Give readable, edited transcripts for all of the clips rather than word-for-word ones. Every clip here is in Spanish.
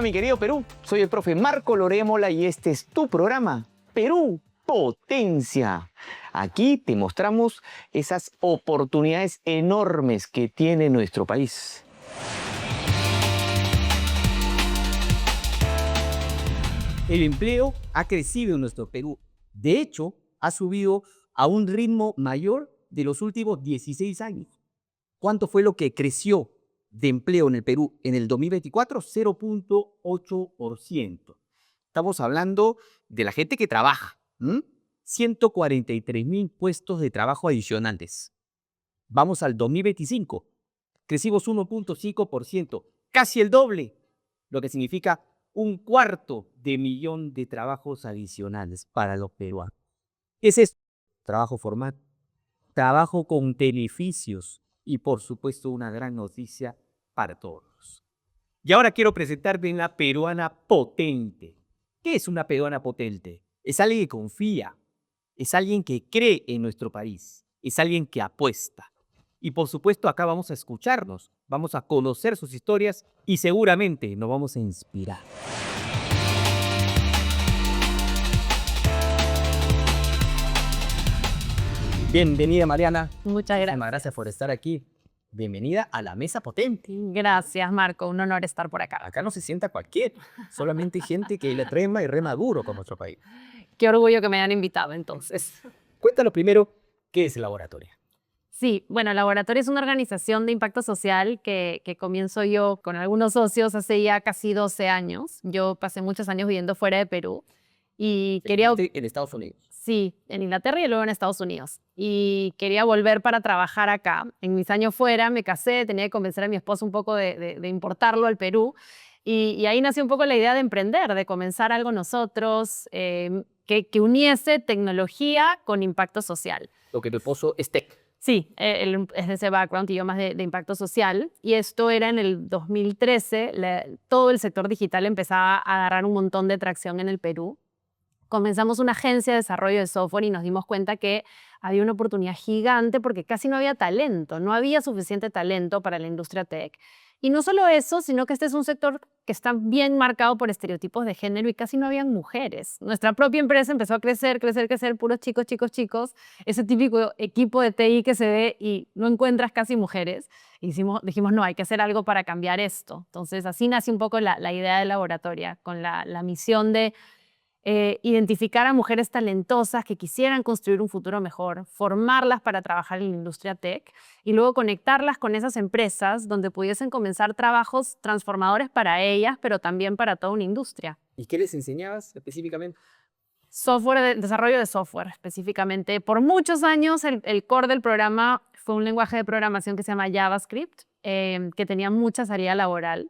mi querido Perú. Soy el profe Marco Lorémola y este es tu programa, Perú Potencia. Aquí te mostramos esas oportunidades enormes que tiene nuestro país. El empleo ha crecido en nuestro Perú. De hecho, ha subido a un ritmo mayor de los últimos 16 años. ¿Cuánto fue lo que creció de empleo en el Perú en el 2024? 0.8%. Estamos hablando de la gente que trabaja. 143,000 puestos de trabajo adicionales. Vamos al 2025. Crecimos 1.5%, casi el doble, lo que significa 250,000 de trabajos adicionales para los peruanos. ¿Qué es esto? Trabajo formal, trabajo con beneficios y, por supuesto, una gran noticia para todos. Y ahora quiero presentarte una peruana potente. ¿Qué es una peruana potente? Es alguien que confía, es alguien que cree en nuestro país, es alguien que apuesta. Y por supuesto acá vamos a escucharnos, vamos a conocer sus historias y seguramente nos vamos a inspirar. Bienvenida, Mariana. Muchas gracias. Muchísimas gracias por estar aquí. Bienvenida a la Mesa Potente. Gracias, Marco. Un honor estar por acá. Acá no se sienta cualquiera, solamente gente que le rema y rema duro con nuestro país. Qué orgullo que me hayan invitado, entonces. Cuéntanos primero, ¿qué es el laboratorio? Sí, bueno, Laboratorio es una organización de impacto social que comienzo yo con algunos socios hace ya casi 12 años. Yo pasé muchos años viviendo fuera de Perú y quería... En Estados Unidos. Sí, en Inglaterra y luego en Estados Unidos. Y quería volver para trabajar acá. En mis años fuera me casé, tenía que convencer a mi esposo un poco de importarlo al Perú. Y ahí nació un poco la idea de emprender, de comenzar algo nosotros, que uniese tecnología con impacto social. Lo que tu esposo es tech. Sí, él es de ese background y yo más de impacto social. Y esto era en el 2013, todo el sector digital empezaba a agarrar un montón de tracción en el Perú. Comenzamos una agencia de desarrollo de software y nos dimos cuenta que había una oportunidad gigante porque casi no había talento, no había suficiente talento para la industria tech. Y no solo eso, sino que este es un sector que está bien marcado por estereotipos de género y casi no habían mujeres. Nuestra propia empresa empezó a crecer, puros chicos, chicos, chicos, ese típico equipo de TI que se ve y no encuentras casi mujeres. Y dijimos, no, hay que hacer algo para cambiar esto. Entonces, así nace un poco la idea de Laboratoria, con la misión de identificar a mujeres talentosas que quisieran construir un futuro mejor, formarlas para trabajar en la industria tech y luego conectarlas con esas empresas donde pudiesen comenzar trabajos transformadores para ellas, pero también para toda una industria. ¿Y qué les enseñabas específicamente? Desarrollo de software específicamente. Por muchos años el core del programa fue un lenguaje de programación que se llama JavaScript, que tenía mucha salida laboral.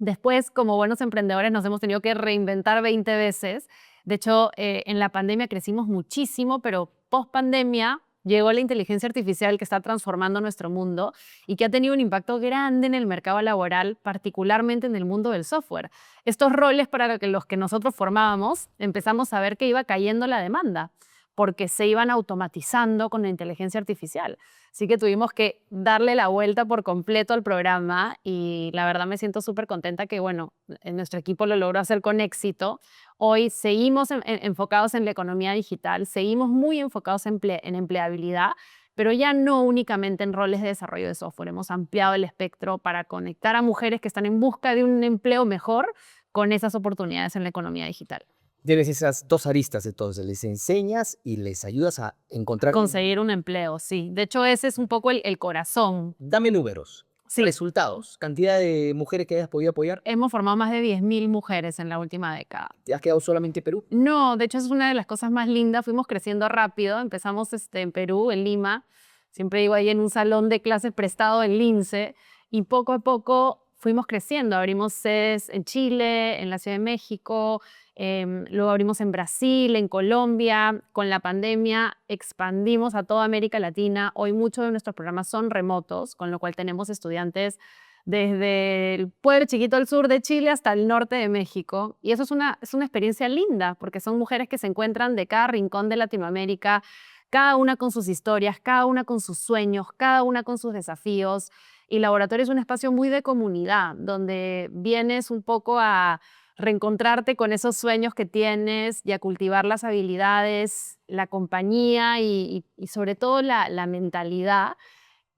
Después, como buenos emprendedores, nos hemos tenido que reinventar 20 veces. De hecho, en la pandemia crecimos muchísimo, pero post-pandemia llegó la inteligencia artificial que está transformando nuestro mundo y que ha tenido un impacto grande en el mercado laboral, particularmente en el mundo del software. Estos roles para los que nosotros formábamos, empezamos a ver que iba cayendo la demanda porque se iban automatizando con la inteligencia artificial. Así que tuvimos que darle la vuelta por completo al programa y la verdad me siento súper contenta que, bueno, nuestro equipo lo logró hacer con éxito. Hoy seguimos enfocados en la economía digital, seguimos muy enfocados en empleabilidad, pero ya no únicamente en roles de desarrollo de software. Hemos ampliado el espectro para conectar a mujeres que están en busca de un empleo mejor con esas oportunidades en la economía digital. Tienes esas dos aristas, entonces, les enseñas y les ayudas a encontrar... Conseguir un empleo, sí. De hecho, ese es un poco el corazón. Dame números, Sí. resultados, cantidad de mujeres que hayas podido apoyar. Hemos formado más de 10.000 mujeres en la última década. ¿Te has quedado solamente en Perú? No, de hecho es una de las cosas más lindas. Fuimos creciendo rápido. Empezamos en Perú, en Lima. Siempre digo ahí en un salón de clases prestado en Lince. Y poco a poco fuimos creciendo. Abrimos sedes en Chile, en la Ciudad de México, luego abrimos en Brasil, en Colombia. Con la pandemia expandimos a toda América Latina. Hoy muchos de nuestros programas son remotos, con lo cual tenemos estudiantes desde el pueblo chiquito al sur de Chile hasta el norte de México. Y eso es una experiencia linda, porque son mujeres que se encuentran de cada rincón de Latinoamérica, cada una con sus historias, cada una con sus sueños, cada una con sus desafíos. Y laboratorio es un espacio muy de comunidad, donde vienes un poco a reencontrarte con esos sueños que tienes y a cultivar las habilidades, la compañía y sobre todo la mentalidad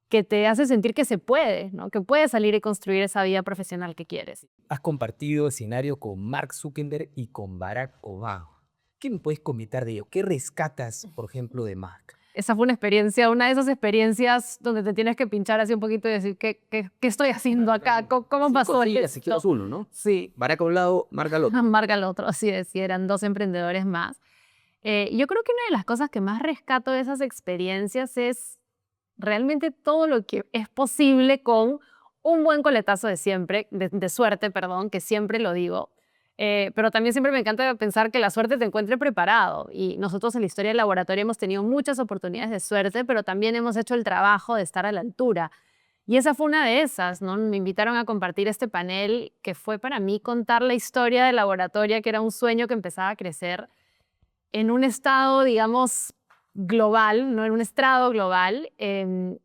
que te hace sentir que se puede, ¿no? Que puedes salir y construir esa vida profesional que quieres. Has compartido escenario con Mark Zuckerberg y con Barack Obama. ¿Qué me puedes comentar de ello? ¿Qué rescatas, por ejemplo, de Mark? Esa fue una de esas experiencias donde te tienes que pinchar así un poquito y decir, ¿qué estoy haciendo acá? ¿Cómo pasó esto? uno, ¿no? Sí, Barack a un lado, Mark al otro. marca el otro, así es, y eran dos emprendedores más. Yo creo que una de las cosas que más rescato de esas experiencias es realmente todo lo que es posible con un buen coletazo de suerte, perdón, que siempre lo digo. Pero también siempre me encanta pensar que la suerte te encuentre preparado. Y nosotros en la historia del laboratorio hemos tenido muchas oportunidades de suerte, pero también hemos hecho el trabajo de estar a la altura. Y esa fue una de esas, ¿no? Me invitaron a compartir este panel que fue para mí contar la historia del laboratorio, que era un sueño que empezaba a crecer en un estado, digamos, global, ¿no? En un estrado global,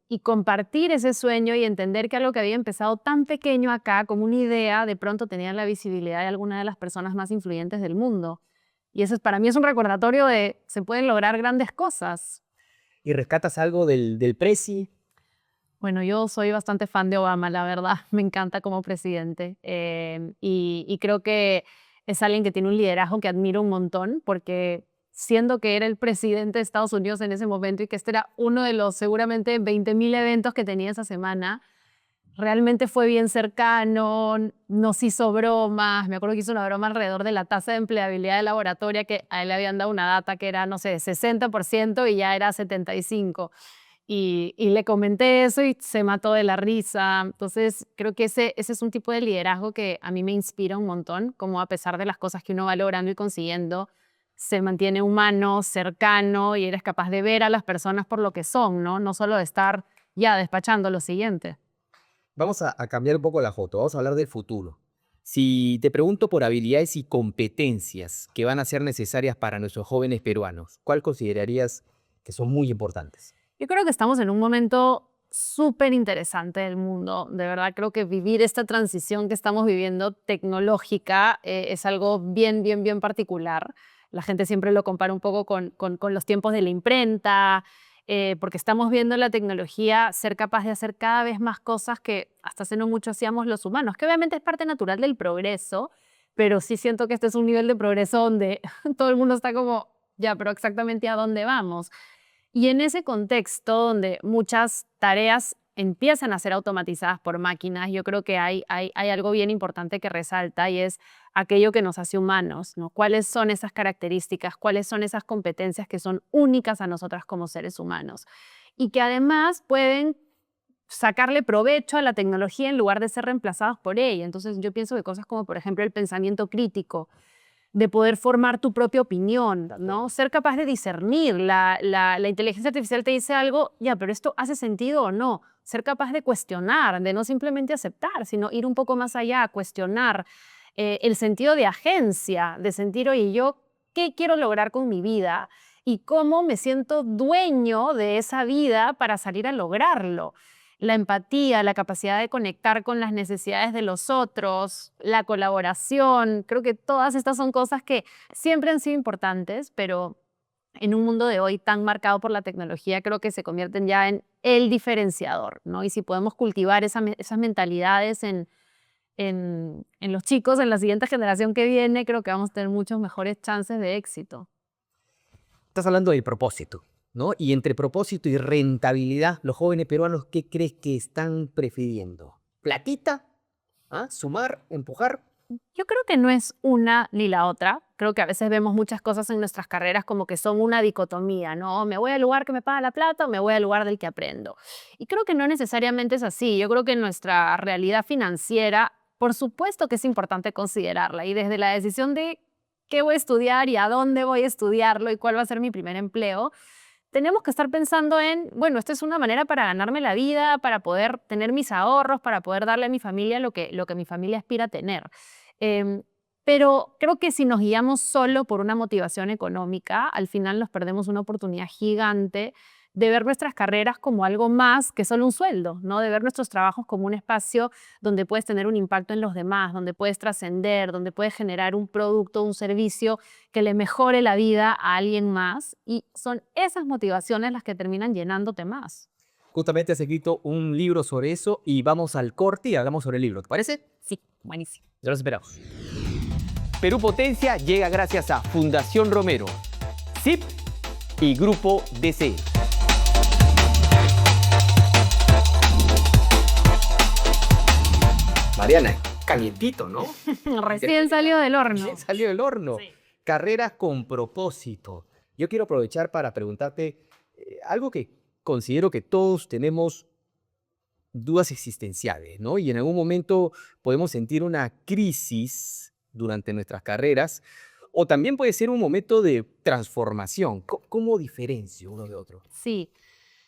y compartir ese sueño y entender que algo que había empezado tan pequeño acá, como una idea, de pronto tenía la visibilidad de alguna de las personas más influyentes del mundo. Y eso para mí es un recordatorio de se pueden lograr grandes cosas. ¿Y rescatas algo del Prezi? Bueno, yo soy bastante fan de Obama, la verdad. Me encanta como presidente. Y creo que es alguien que tiene un liderazgo que admiro un montón, porque siendo que era el presidente de Estados Unidos en ese momento y que este era uno de los seguramente 20.000 eventos que tenía esa semana, realmente fue bien cercano, nos hizo bromas. Me acuerdo que hizo una broma alrededor de la tasa de empleabilidad de laboratorio, que a él le habían dado una data que era, no sé, 60% y ya era 75%. Y le comenté eso y se mató de la risa. Entonces, creo que ese es un tipo de liderazgo que a mí me inspira un montón, como a pesar de las cosas que uno va logrando y consiguiendo, se mantiene humano, cercano y eres capaz de ver a las personas por lo que son, ¿no? No solo de estar ya despachando lo siguiente. Vamos a cambiar un poco la foto, vamos a hablar del futuro. Si te pregunto por habilidades y competencias que van a ser necesarias para nuestros jóvenes peruanos, ¿cuál considerarías que son muy importantes? Yo creo que estamos en un momento súper interesante del mundo. De verdad, creo que vivir esta transición que estamos viviendo tecnológica es algo bien, bien, bien particular. La gente siempre lo compara un poco con los tiempos de la imprenta, porque estamos viendo la tecnología ser capaz de hacer cada vez más cosas que hasta hace no mucho hacíamos los humanos, que obviamente es parte natural del progreso, pero sí siento que este es un nivel de progreso donde todo el mundo está como, ya, pero exactamente a dónde vamos. Y en ese contexto donde muchas tareas empiezan a ser automatizadas por máquinas, yo creo que hay algo bien importante que resalta y es aquello que nos hace humanos, ¿no? ¿Cuáles son esas características? ¿Cuáles son esas competencias que son únicas a nosotras como seres humanos? Y que además pueden sacarle provecho a la tecnología en lugar de ser reemplazados por ella. Entonces yo pienso de cosas como, por ejemplo, el pensamiento crítico, de poder formar tu propia opinión, ¿no? Ser capaz de discernir. La inteligencia artificial te dice algo, ya, pero ¿esto hace sentido o no? Ser capaz de cuestionar, de no simplemente aceptar, sino ir un poco más allá, cuestionar el sentido de agencia, de sentir, oye, ¿yo qué quiero lograr con mi vida? Y cómo me siento dueño de esa vida para salir a lograrlo. La empatía, la capacidad de conectar con las necesidades de los otros, la colaboración, creo que todas estas son cosas que siempre han sido importantes, pero en un mundo de hoy tan marcado por la tecnología, creo que se convierten ya en el diferenciador, ¿no? Y si podemos cultivar esas mentalidades en los chicos, en la siguiente generación que viene, creo que vamos a tener muchos mejores chances de éxito. Estás hablando del propósito, ¿no? Y entre propósito y rentabilidad, los jóvenes peruanos, ¿qué crees que están prefiriendo? ¿Platita? ¿Ah? ¿Sumar? ¿Empujar? Yo creo que no es una ni la otra. Creo que a veces vemos muchas cosas en nuestras carreras como que son una dicotomía, ¿no? Me voy al lugar que me paga la plata o me voy al lugar del que aprendo. Y creo que no necesariamente es así. Yo creo que en nuestra realidad financiera, por supuesto que es importante considerarla. Y desde la decisión de qué voy a estudiar y a dónde voy a estudiarlo y cuál va a ser mi primer empleo, tenemos que estar pensando en, bueno, esta es una manera para ganarme la vida, para poder tener mis ahorros, para poder darle a mi familia lo que mi familia aspira a tener. Pero creo que si nos guiamos solo por una motivación económica, al final nos perdemos una oportunidad gigante de ver nuestras carreras como algo más que solo un sueldo, ¿no? De ver nuestros trabajos como un espacio donde puedes tener un impacto en los demás, donde puedes trascender, donde puedes generar un producto, un servicio que le mejore la vida a alguien más. Y son esas motivaciones las que terminan llenándote más. Justamente has escrito un libro sobre eso y vamos al corte y hablamos sobre el libro. ¿Te parece? Sí, buenísimo. Ya los esperamos. Perú Potencia llega gracias a Fundación Romero, SIP y Grupo DC. Mariana, calientito, ¿no? Recién salió del horno. Salió del horno. Sí. Carreras con propósito. Yo quiero aprovechar para preguntarte algo que considero que todos tenemos dudas existenciales, ¿no? Y en algún momento podemos sentir una crisis durante nuestras carreras, o también puede ser un momento de transformación. ¿Cómo diferencio uno de otro? Sí.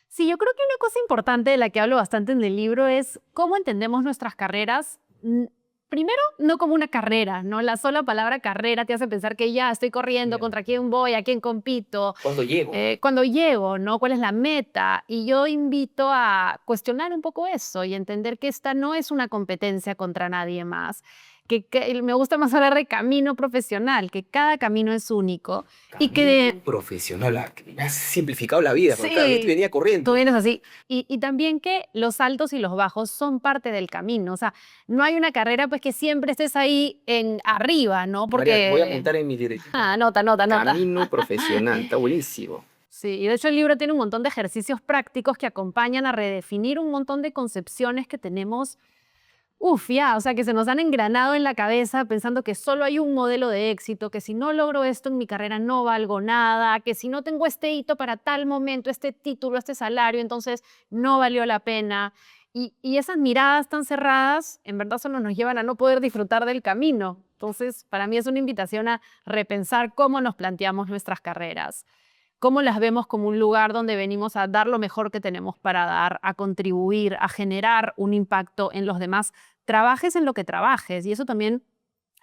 Sí, yo creo que una cosa importante de la que hablo bastante en el libro es cómo entendemos nuestras carreras. Primero, no como una carrera, ¿no? La sola palabra carrera te hace pensar que ya estoy corriendo, Bien. contra quién voy, a quién compito, Cuando llego. ¿no? ¿Cuál es la meta? Y yo invito a cuestionar un poco eso y entender que esta no es una competencia contra nadie más. Que me gusta más hablar de camino profesional, que cada camino es único y que Profesional, me has simplificado la vida, porque, claro, yo te venía corriendo. tú vienes así. Y también que los altos y los bajos son parte del camino. O sea, no hay una carrera pues que siempre estés ahí arriba, ¿no? Porque... En mi dirección. Anota. Camino profesional, está buenísimo. Sí, y de hecho el libro tiene un montón de ejercicios prácticos que acompañan a redefinir un montón de concepciones que tenemos, o sea, que se nos han engranado en la cabeza pensando que solo hay un modelo de éxito, que si no logro esto en mi carrera no valgo nada, que si no tengo este hito para tal momento, este título, este salario, entonces no valió la pena. Y esas miradas tan cerradas en verdad solo nos llevan a no poder disfrutar del camino. Entonces, para mí es una invitación a repensar cómo nos planteamos nuestras carreras, cómo las vemos como un lugar donde venimos a dar lo mejor que tenemos para dar, a contribuir, a generar un impacto en los demás, trabajes en lo que trabajes. Y eso también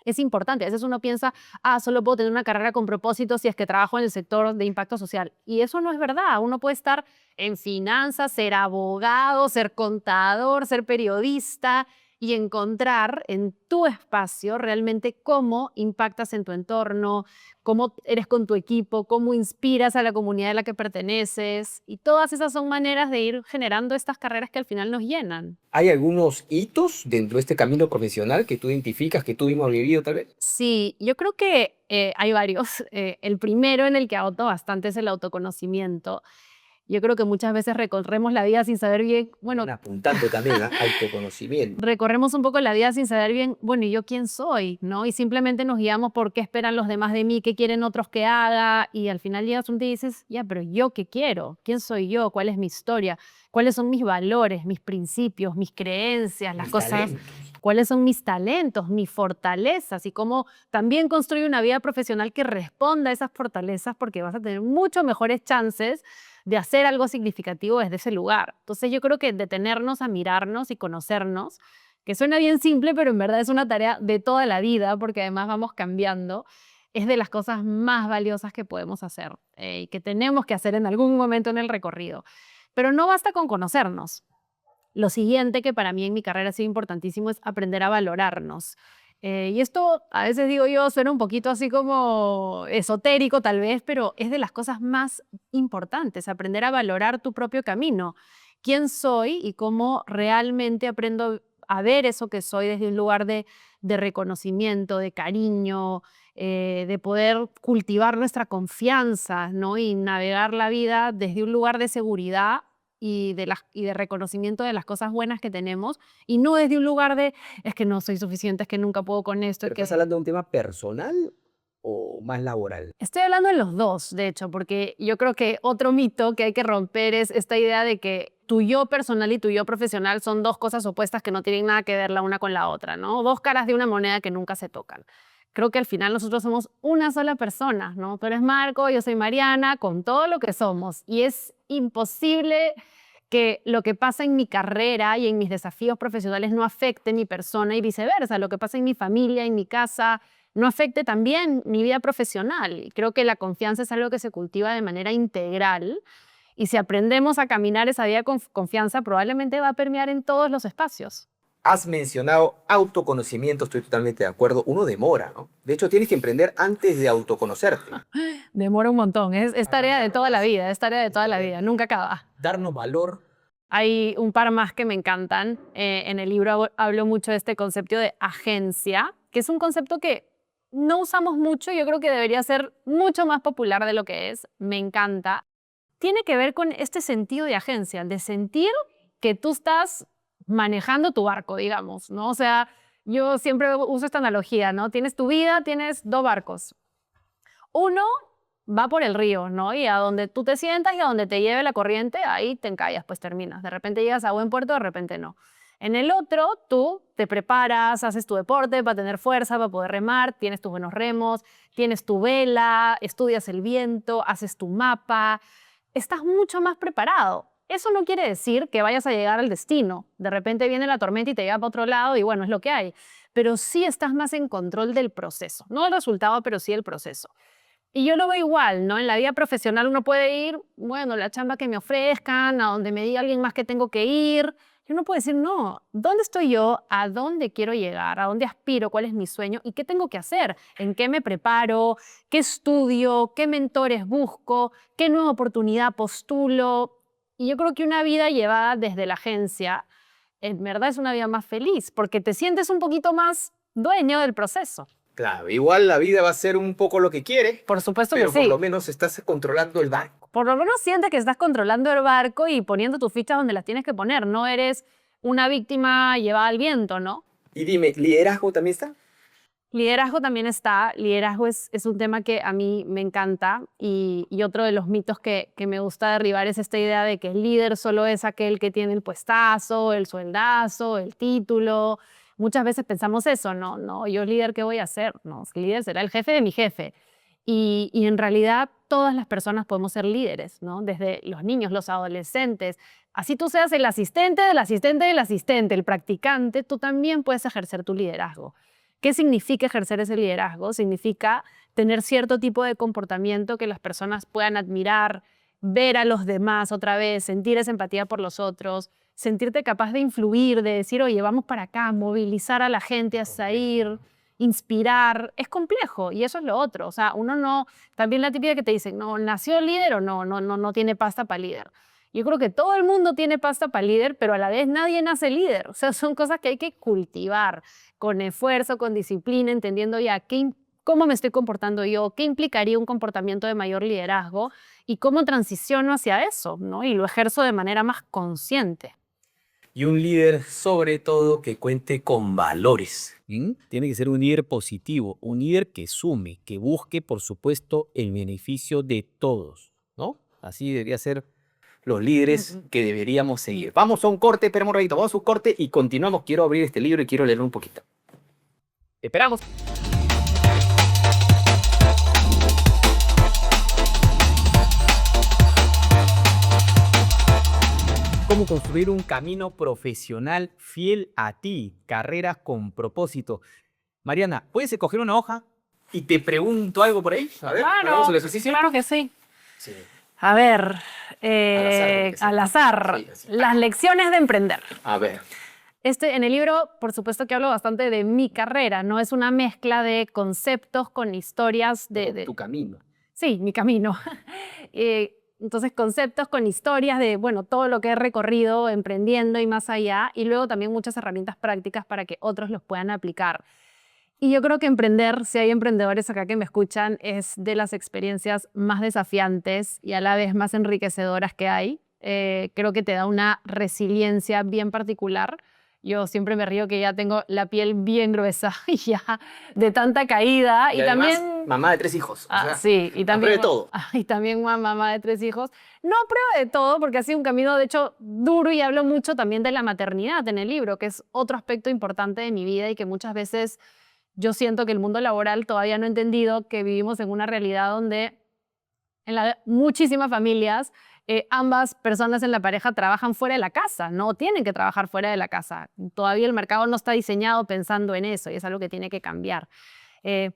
es importante. A veces uno piensa, solo puedo tener una carrera con propósito si es que trabajo en el sector de impacto social. Y eso no es verdad. Uno puede estar en finanzas, ser abogado, ser contador, ser periodista y encontrar en tu espacio realmente cómo impactas en tu entorno, cómo eres con tu equipo, cómo inspiras a la comunidad a la que perteneces. Y todas esas son maneras de ir generando estas carreras que al final nos llenan. ¿Hay algunos hitos dentro de este camino profesional que tú identificas, que tú mismo has vivido tal vez? Sí, yo creo que hay varios. El primero en el que ahoto bastante es el autoconocimiento. Yo creo que muchas veces recorremos la vida sin saber bien, Apuntando también a autoconocimiento. recorremos un poco la vida sin saber bien, ¿y yo quién soy? ¿No? Y simplemente nos guiamos por qué esperan los demás de mí, qué quieren otros que haga, y al final llegas un día y dices, pero ¿yo qué quiero? ¿Quién soy yo? ¿Cuál es mi historia? ¿Cuáles son mis valores, mis principios, mis creencias, las cosas? ¿Cuáles son mis talentos, mis fortalezas? Y cómo también construir una vida profesional que responda a esas fortalezas, porque vas a tener mucho mejores chances de hacer algo significativo desde ese lugar. Entonces yo creo que detenernos a mirarnos y conocernos, que suena bien simple, pero en verdad es una tarea de toda la vida, porque además vamos cambiando, es de las cosas más valiosas que podemos hacer y que tenemos que hacer en algún momento en el recorrido. Pero no basta con conocernos. Lo siguiente que para mí en mi carrera ha sido importantísimo es aprender a valorarnos. Y esto, a veces digo yo, suena un poquito así como esotérico tal vez, pero es de las cosas más importantes, aprender a valorar tu propio camino. ¿Quién soy y cómo realmente aprendo a ver eso que soy desde un lugar de reconocimiento, de cariño, de poder cultivar nuestra confianza, ¿no? Y navegar la vida desde un lugar de seguridad y de reconocimiento de las cosas buenas que tenemos, y no desde un lugar de es que no soy suficiente, es que nunca puedo con esto. ¿Pero estás hablando de un tema personal o más laboral? Estoy hablando de los dos, de hecho, porque yo creo que otro mito que hay que romper es esta idea de que tu yo personal y tu yo profesional son dos cosas opuestas que no tienen nada que ver la una con la otra, ¿no? Dos caras de una moneda que nunca se tocan. Creo que al final nosotros somos una sola persona, ¿no? Tú eres Marco, yo soy Mariana, con todo lo que somos. Y es imposible que lo que pasa en mi carrera y en mis desafíos profesionales no afecte mi persona y viceversa. Lo que pasa en mi familia, en mi casa, no afecte también mi vida profesional. Y creo que la confianza es algo que se cultiva de manera integral y si aprendemos a caminar esa vida con confianza, probablemente va a permear en todos los espacios. Has mencionado autoconocimiento, estoy totalmente de acuerdo. Uno demora, ¿no? De hecho, tienes que emprender antes de autoconocerte. Demora un montón, es tarea de toda la vida, es tarea de toda la vida, nunca acaba. Darnos valor. Hay un par más que me encantan. En el libro hablo mucho de este concepto de agencia, que es un concepto que no usamos mucho, yo creo que debería ser mucho más popular de lo que es. Me encanta. Tiene que ver con este sentido de agencia, de sentir que tú estás manejando tu barco, digamos, ¿no? O sea, yo siempre uso esta analogía, ¿no? Tienes tu vida, tienes dos barcos. Uno va por el río, ¿no? Y a donde tú te sientas y a donde te lleve la corriente, ahí te encallas, pues terminas. De repente llegas a buen puerto, de repente no. En el otro, tú te preparas, haces tu deporte para tener fuerza, para poder remar, tienes tus buenos remos, tienes tu vela, estudias el viento, haces tu mapa, estás mucho más preparado. Eso no quiere decir que vayas a llegar al destino. De repente viene la tormenta y te lleva para otro lado y bueno, es lo que hay. Pero sí estás más en control del proceso. No del resultado, pero sí del proceso. Y yo lo veo igual, ¿no? En la vida profesional uno puede ir, bueno, la chamba que me ofrezcan, a donde me diga alguien más que tengo que ir. Y uno puede decir, no, ¿dónde estoy yo? ¿A dónde quiero llegar? ¿A dónde aspiro? ¿Cuál es mi sueño? ¿Y qué tengo que hacer? ¿En qué me preparo? ¿Qué estudio? ¿Qué mentores busco? ¿Qué nueva oportunidad postulo? Y yo creo que una vida llevada desde la agencia, en verdad es una vida más feliz, porque te sientes un poquito más dueño del proceso. Claro, igual la vida va a ser un poco lo que quiere, Por supuesto pero que sí. por lo menos estás controlando el barco. Por lo menos sientes que estás controlando el barco y poniendo tus fichas donde las tienes que poner. No eres una víctima llevada al viento, ¿no? Y dime, ¿liderazgo también está? Liderazgo también está. Liderazgo es un tema que a mí me encanta y otro de los mitos que me gusta derribar es esta idea de que el líder solo es aquel que tiene el puestazo, el sueldazo, el título. Muchas veces pensamos eso, no, yo líder, ¿qué voy a hacer? No, el líder será el jefe de mi jefe. Y en realidad todas las personas podemos ser líderes, ¿no? Desde los niños, los adolescentes. Así tú seas el asistente del asistente del asistente, el practicante, tú también puedes ejercer tu liderazgo. ¿Qué significa ejercer ese liderazgo? Significa tener cierto tipo de comportamiento que las personas puedan admirar, ver a los demás otra vez, sentir esa empatía por los otros, sentirte capaz de influir, de decir, oye, vamos para acá, movilizar a la gente a salir, inspirar. Es complejo y eso es lo otro. O sea, uno no, también la típica que te dicen, no, ¿nació líder o no tiene pasta para líder? Yo creo que todo el mundo tiene pasta para líder, pero a la vez nadie nace líder. O sea, son cosas que hay que cultivar con esfuerzo, con disciplina, entendiendo ya cómo me estoy comportando yo, qué implicaría un comportamiento de mayor liderazgo y cómo transiciono hacia eso, ¿no? Y lo ejerzo de manera más consciente. Y un líder, sobre todo, que cuente con valores. Tiene que ser un líder positivo, un líder que sume, que busque, por supuesto, el beneficio de todos, ¿no? Así debería ser los líderes que deberíamos seguir. Vamos a un corte, esperamos un ratito, vamos a un corte y continuamos. Quiero abrir este libro y quiero leer un poquito. Esperamos. Cómo construir un camino profesional fiel a ti, carreras con propósito. Mariana, ¿puedes escoger una hoja y te pregunto algo por ahí? A ver, ¿hagamos el ejercicio? Claro que sí. Sí. A ver, Al al azar, Sí, así. las lecciones de emprender. A ver. En el libro, por supuesto que hablo bastante de mi carrera, no es una mezcla de conceptos con historias Tu camino. Sí, mi camino. Entonces, conceptos con historias de, bueno, todo lo que he recorrido emprendiendo y más allá, y luego también muchas herramientas prácticas para que otros los puedan aplicar. Y yo creo que emprender, si hay emprendedores acá que me escuchan, es de las experiencias más desafiantes y a la vez más enriquecedoras que hay. Creo que te da una resiliencia bien particular. Yo siempre me río que ya tengo la piel bien gruesa y ya de tanta caída. Y Y además, también... mamá de 3 hijos. O sea, sí, y también, apruebe todo. y también una mamá de 3 hijos. No prueba de todo porque ha sido un camino, de hecho, duro y hablo mucho también de la maternidad en el libro, que es otro aspecto importante de mi vida y que muchas veces yo siento que el mundo laboral todavía no ha entendido que vivimos en una realidad donde en muchísimas familias ambas personas en la pareja trabajan fuera de la casa, no tienen que trabajar fuera de la casa. Todavía el mercado no está diseñado pensando en eso y es algo que tiene que cambiar.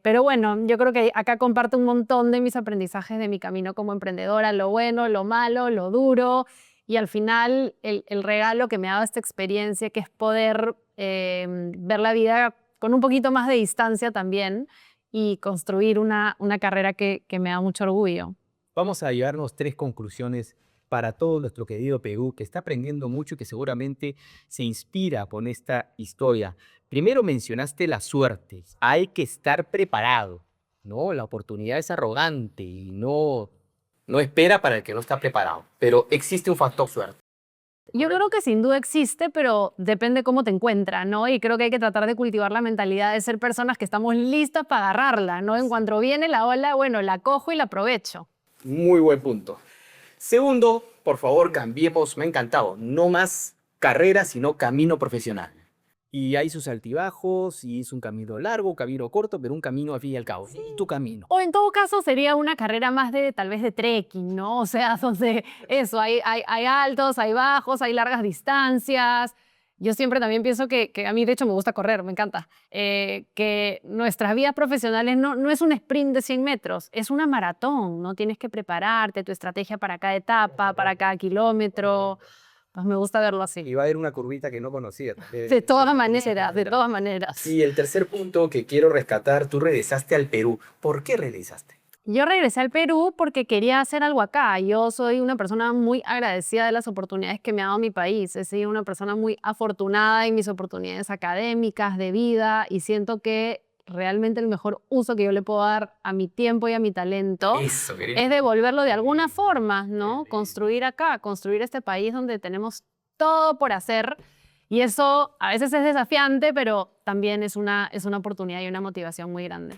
Pero bueno, yo creo que acá comparto un montón de mis aprendizajes de mi camino como emprendedora, lo bueno, lo malo, lo duro, y al final el regalo que me ha dado esta experiencia, que es poder ver la vida con un poquito más de distancia también y construir una carrera que me da mucho orgullo. Vamos a llevarnos 3 conclusiones para todo nuestro querido Perú, que está aprendiendo mucho y que seguramente se inspira con esta historia. Primero mencionaste la suerte. Hay que estar preparado, ¿no? La oportunidad es arrogante y no espera para el que no está preparado. Pero existe un factor suerte. Yo creo que sin duda existe, pero depende cómo te encuentras, ¿no? Y creo que hay que tratar de cultivar la mentalidad de ser personas que estamos listas para agarrarla, ¿no? En cuanto viene la ola, bueno, la cojo y la aprovecho. Muy buen punto. Segundo, por favor, cambiemos, me ha encantado, no más carrera, sino camino profesional. Y hay sus altibajos, y es un camino largo, un camino corto, pero un camino al fin y al cabo. Sí. Tu camino. O en todo caso sería una carrera más de tal vez de trekking, ¿no? O sea, donde eso, hay altos, hay bajos, hay largas distancias. Yo siempre también pienso que a mí de hecho me gusta correr, me encanta, que nuestras vidas profesionales no es un sprint de 100 metros, es una maratón, ¿no? Tienes que prepararte, tu estrategia para cada etapa, para cada kilómetro. Pues me gusta verlo así. Y va a haber una curvita que no conocía. De todas maneras, de todas maneras. Y el tercer punto que quiero rescatar, tú regresaste al Perú. ¿Por qué regresaste? Yo regresé al Perú porque quería hacer algo acá. Yo soy una persona muy agradecida de las oportunidades que me ha dado mi país. He sido una persona muy afortunada en mis oportunidades académicas, de vida, y siento que realmente el mejor uso que yo le puedo dar a mi tiempo y a mi talento Eso, querida. es devolverlo de alguna forma, ¿no? Construir acá, construir este país donde tenemos todo por hacer. Y eso a veces es desafiante, pero también es una oportunidad y una motivación muy grande.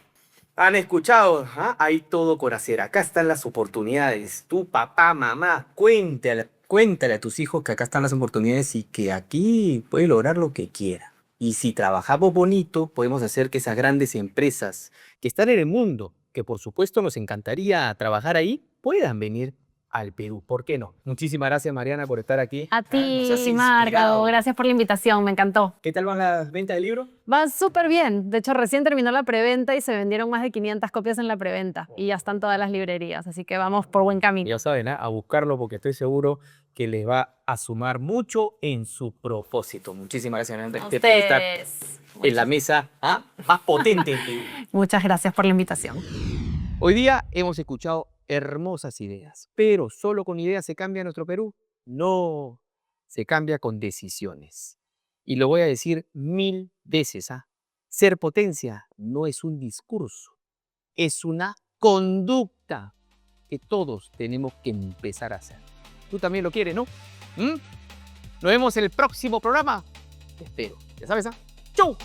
Han escuchado, ¿ah? Hay todo por hacer. Acá están las oportunidades. Tu papá, mamá, cuéntale a tus hijos que acá están las oportunidades y que aquí puede lograr lo que quiera. Y si trabajamos bonito, podemos hacer que esas grandes empresas que están en el mundo, que por supuesto nos encantaría trabajar ahí, puedan venir al Perú. ¿Por qué no? Muchísimas gracias, Mariana, por estar aquí. A Nos has ti, inspirado. Marco, gracias por la invitación, me encantó. ¿Qué tal van las ventas del libro? Va súper bien. De hecho, recién terminó la preventa y se vendieron más de 500 copias en la preventa. Y ya están todas las librerías, así que vamos por buen camino. Ya saben, ¿ah? A buscarlo porque estoy seguro que les va a sumar mucho en su propósito. Muchísimas gracias, Mariana, A por estar ustedes. en la mesa más potente. Muchas gracias por la invitación. Hoy día hemos escuchado hermosas ideas, pero ¿solo con ideas se cambia nuestro Perú? No, se cambia con decisiones. Y lo voy a decir 1000 veces, ¿ah? Ser potencia no es un discurso, es una conducta que todos tenemos que empezar a hacer. Tú también lo quieres, ¿no? Nos vemos en el próximo programa. Te espero. Ya sabes, ¿ah? ¡Chau!